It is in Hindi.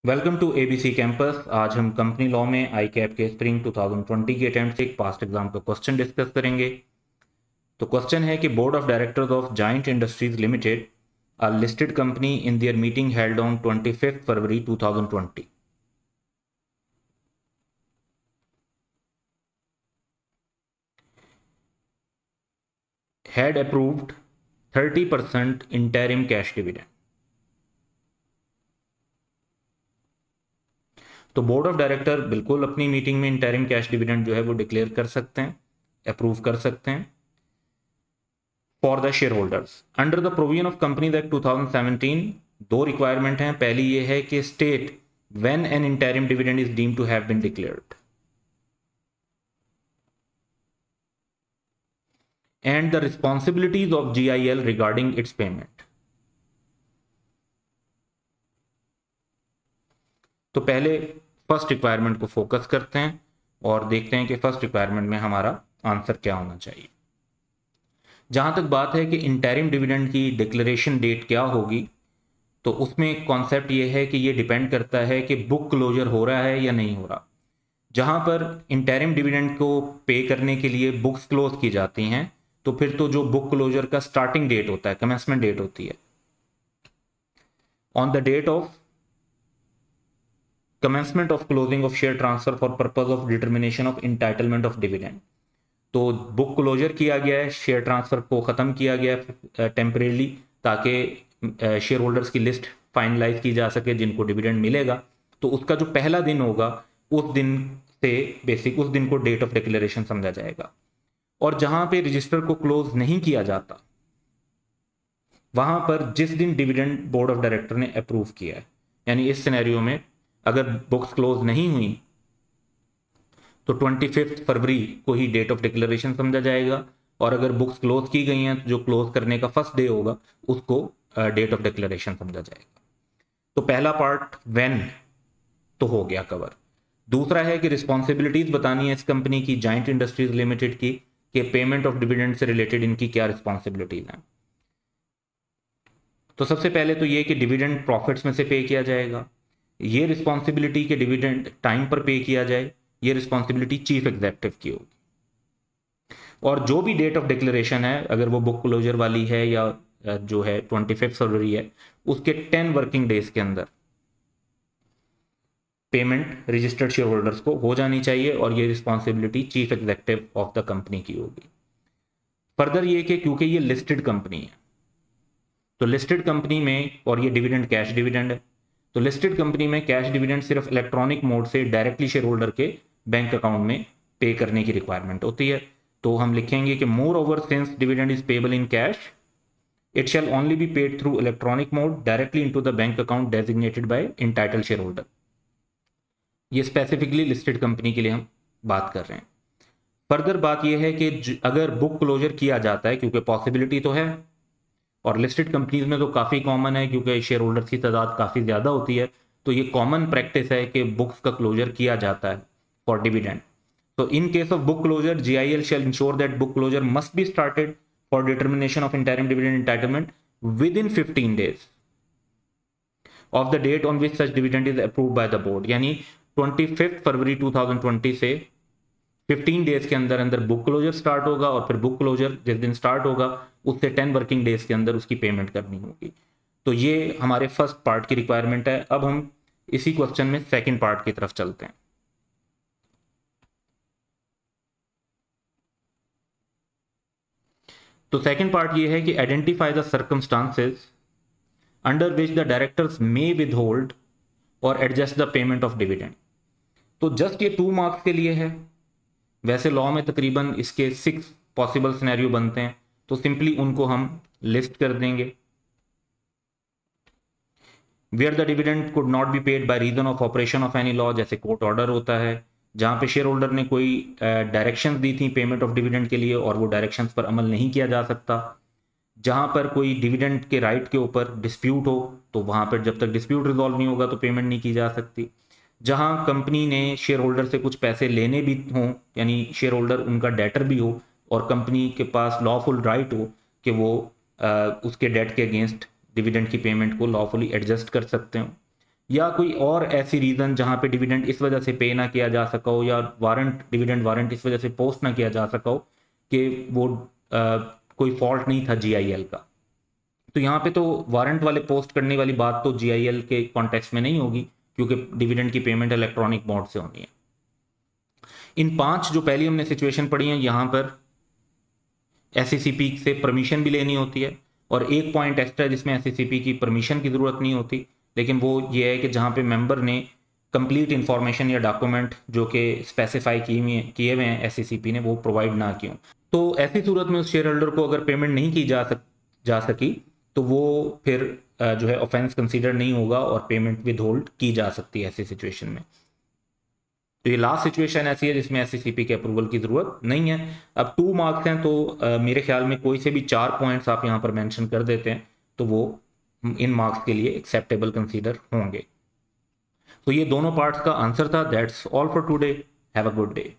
Welcome to ABC campus. आज हम कंपनी लॉ में आई कैप के स्प्रिंग 2020 के अटेम्प्ट से एक पास्ट एग्जाम का क्वेश्चन डिस्कस करेंगे। तो क्वेश्चन है कि board of directors of giant industries limited, a listed company, in their meeting held on 25 February 2020 had approved 30% interim cash dividend। तो बोर्ड ऑफ डायरेक्टर बिल्कुल अपनी मीटिंग में इंटरिम कैश डिविडेंड जो है वो डिक्लेयर कर सकते हैं, अप्रूव कर सकते हैं for the shareholders under the provision of companies act 2017। दो रिक्वायरमेंट हैं। पहली ये है कि state when an interim dividend is deemed to have been declared and the responsibilities of GIL regarding its payment. तो पहले फर्स्ट रिक्वायरमेंट को फोकस करते हैं और देखते हैं कि फर्स्ट रिक्वायरमेंट में हमारा आंसर क्या होना चाहिए। जहां तक बात है कि इंटरिम डिविडेंड की डिक्लेरेशन डेट क्या होगी, तो उसमें कॉन्सेप्ट ये है कि ये डिपेंड करता है कि बुक क्लोजर हो रहा है या नहीं हो रहा। जहां पर इंटरिम डिविडेंड को पे करने के लिए बुक्स क्लोज की जाती हैं, तो फिर तो जो बुक क्लोजर का स्टार्टिंग डेट होता है, कमेंसमेंट डेट होती है, on the date of commencement of closing of share transfer for purpose of determination of entitlement of dividend। तो बुक क्लोजर किया गया है, शेयर ट्रांसफर को ख़त्म किया गया है टेम्परेली, ताकि शेयर होल्डर्स की लिस्ट फाइनलाइज की जा सके जिनको डिविडेंड मिलेगा। तो उसका जो पहला दिन होगा उस दिन से बेसिक उस दिन को डेट ऑफ डिक्लेरेशन समझा जाएगा। और जहां पे रजिस्टर को क्लोज नहीं किया जाता, वहां पर जिस दिन डिविडेंड बोर्ड ऑफ डायरेक्टर ने अप्रूव किया है, यानी इस सिनेरियो में अगर बुक्स क्लोज नहीं हुई तो 25 फरवरी को ही डेट ऑफ डिक्लेरेशन समझा जाएगा, और अगर बुक्स क्लोज की गई हैं तो जो क्लोज करने का फर्स्ट डे होगा उसको डेट ऑफ डिक्लेरेशन समझा जाएगा। तो पहला पार्ट व्हेन तो हो गया कवर। दूसरा है कि रिस्पॉन्सिबिलिटीज बतानी है इस कंपनी की, जायंट इंडस्ट्रीज लिमिटेड की, कि पेमेंट ऑफ डिविडेंड से रिलेटेड इनकी क्या रिस्पॉन्सिबिलिटीज हैं। तो सबसे पहले तो ये कि डिविडेंड प्रॉफिट्स में से पे किया जाएगा। ये रिस्पॉन्सिबिलिटी के डिविडेंड टाइम पर पे किया जाए, ये रिस्पॉन्सिबिलिटी चीफ एग्जीक्यूटिव की होगी। और जो भी डेट ऑफ डिक्लेरेशन है, अगर वो बुक क्लोजर वाली है या जो है 25 फरवरी है, उसके 10 वर्किंग डेज के अंदर पेमेंट रजिस्टर्ड शेयर होल्डर्स को हो जानी चाहिए, और ये responsibility chief executive of the company की होगी। फर्दर ये कि क्योंकि ये लिस्टेड कंपनी है, तो लिस्टेड कंपनी में, और ये डिविडेंड कैश डिविडेंड है, तो लिस्टेड कंपनी में कैश डिविडेंड सिर्फ इलेक्ट्रॉनिक मोड से डायरेक्टली शेयर होल्डर के बैंक अकाउंट में पे करने की रिक्वायरमेंट होती है। तो हम लिखेंगे कि moreover since dividend is payable in cash, it shall only be paid through electronic mode directly into the bank account designated by entitled shareholder. ये स्पेसिफिकली लिस्टेड कंपनी के लिए हम बात कर रहे हैं। फर्दर बात यह है कि अगर बुक क्लोजर किया जाता है, क्योंकि पॉसिबिलिटी तो है, और लिस्टेड कंपनीज में तो काफ़ी कॉमन है क्योंकि शेयर होल्डर्स की तादाद काफ़ी ज़्यादा होती है, तो ये कॉमन प्रैक्टिस है कि बुक्स का क्लोजर किया जाता है फॉर डिविडेंड। तो in case of book closure, GIL shall ensure that book closure must be started for determination of interim dividend entitlement within 15 days of the date on which such dividend is approved by the board। यानी 25 फरवरी 2020 से 15 डेज के अंदर अंदर बुक क्लोजर स्टार्ट होगा, और फिर बुक क्लोजर जिस दिन स्टार्ट होगा उससे 10 वर्किंग डेज के अंदर उसकी पेमेंट करनी होगी। तो ये हमारे फर्स्ट पार्ट की रिक्वायरमेंट है। अब हम इसी क्वेश्चन में सेकंड पार्ट की तरफ चलते हैं। तो सेकंड पार्ट ये है कि identify the circumstances under which the directors may withhold और adjust the payment of dividend. तो जस्ट ये 2 मार्क्स के लिए है। वैसे लॉ में तकरीबन इसके 6 पॉसिबल सिनेरियो बनते हैं, तो सिंपली उनको हम लिस्ट कर देंगे। Where the dividend could not be paid by reason of operation of any law, जैसे कोर्ट ऑर्डर होता है, जहां पे शेयर होल्डर ने कोई डायरेक्शंस दी थी पेमेंट ऑफ डिविडेंड के लिए और वो डायरेक्शंस पर अमल नहीं किया जा सकता। जहां पर कोई डिविडेंड के राइट के ऊपर डिस्प्यूट हो, तो वहां पर जब तक डिस्प्यूट रिजॉल्व नहीं होगा तो पेमेंट नहीं की जा सकती। जहां कंपनी ने शेयर होल्डर से कुछ पैसे लेने भी हों, यानी शेयर होल्डर उनका डेटर भी हो और कंपनी के पास लॉफुल राइट हो कि वो उसके डेट के अगेंस्ट डिविडेंड की पेमेंट को लॉफुली एडजस्ट कर सकते हो। या कोई और ऐसी रीज़न जहाँ पे डिविडेंड इस वजह से पे ना किया जा सका हो, या डिविडेंड वारंट इस वजह से पोस्ट ना किया जा सका हो कि वो कोई फॉल्ट नहीं था जीआईएल का। तो यहाँ पे तो वारंट वाले पोस्ट करने वाली बात तो जीआईएल के कॉन्टेक्स्ट में नहीं होगी, क्योंकि डिविडेंड की पेमेंट इलेक्ट्रॉनिक मोड से होनी है। इन 5 जो पहली हमने सिचुएशन पढ़ी है, यहाँ पर एससीसीपी से परमिशन भी लेनी होती है, और एक पॉइंट एक्स्ट्रा जिसमें एससीसीपी की परमिशन की ज़रूरत नहीं होती, लेकिन वो ये है कि जहाँ पे मेंबर ने कंप्लीट इंफॉर्मेशन या डॉक्यूमेंट जो कि स्पेसिफाई किए हुए हैं एससीसीपी ने, वो प्रोवाइड ना किए। तो ऐसी सूरत में उस शेयर होल्डर को अगर पेमेंट नहीं की जा सकी तो वो फिर जो है ऑफेंस कंसीडर नहीं होगा और पेमेंट विद होल्ड की जा सकती है ऐसी सिचुएशन में। तो ये लास्ट सिचुएशन ऐसी है जिसमें एससीसीपी के अप्रूवल की जरूरत नहीं है। अब 2 मार्क्स हैं, तो मेरे ख्याल में कोई से भी 4 पॉइंट्स आप यहाँ पर मेंशन कर देते हैं तो वो इन मार्क्स के लिए एक्सेप्टेबल कंसीडर होंगे। तो ये दोनों पार्ट्स का आंसर था। That's all for today. Have a good day.